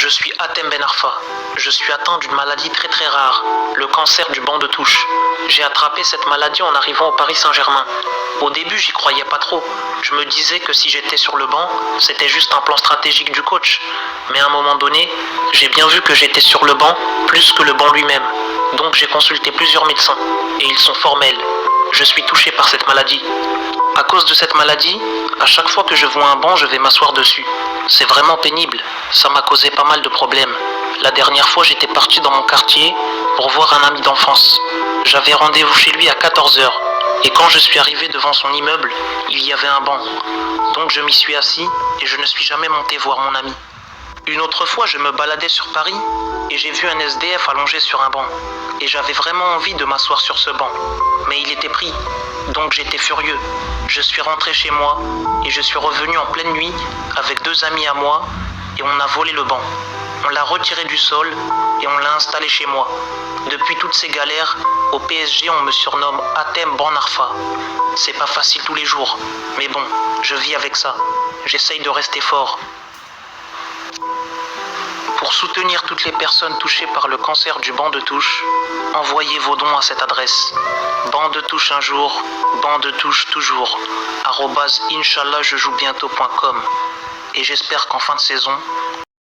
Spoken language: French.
Je suis Hatem Ben Arfa. Je suis atteint d'une maladie très très rare, le cancer du banc de touche. J'ai attrapé cette maladie en arrivant au Paris Saint-Germain. Au début, j'y croyais pas trop. Je me disais que si j'étais sur le banc, c'était juste un plan stratégique du coach. Mais à un moment donné, j'ai bien vu que j'étais sur le banc plus que le banc lui-même. Donc j'ai consulté plusieurs médecins, et ils sont formels. Je suis touché par cette maladie. À cause de cette maladie, à chaque fois que je vois un banc, je vais m'asseoir dessus. C'est vraiment pénible, ça m'a causé pas mal de problèmes. La dernière fois, j'étais parti dans mon quartier pour voir un ami d'enfance. J'avais rendez-vous chez lui à 14 heures. Et quand je suis arrivé devant son immeuble, il y avait un banc. Donc je m'y suis assis et je ne suis jamais monté voir mon ami. Une autre fois, je me baladais sur Paris et j'ai vu un SDF allongé sur un banc. Et j'avais vraiment envie de m'asseoir sur ce banc. Mais il était pris, donc j'étais furieux. Je suis rentré chez moi et je suis revenu en pleine nuit avec 2 amis à moi et on a volé le banc. On l'a retiré du sol et on l'a installé chez moi. Depuis toutes ces galères, au PSG on me surnomme Hatem Ben Arfa. C'est pas facile tous les jours, mais bon, je vis avec ça. J'essaye de rester fort. Pour soutenir toutes les personnes touchées par le cancer du banc de touche, envoyez vos dons à cette adresse. Banc de touche un jour, banc de touche toujours. @inchallahjejouebientôt.com. Et j'espère qu'en fin de saison,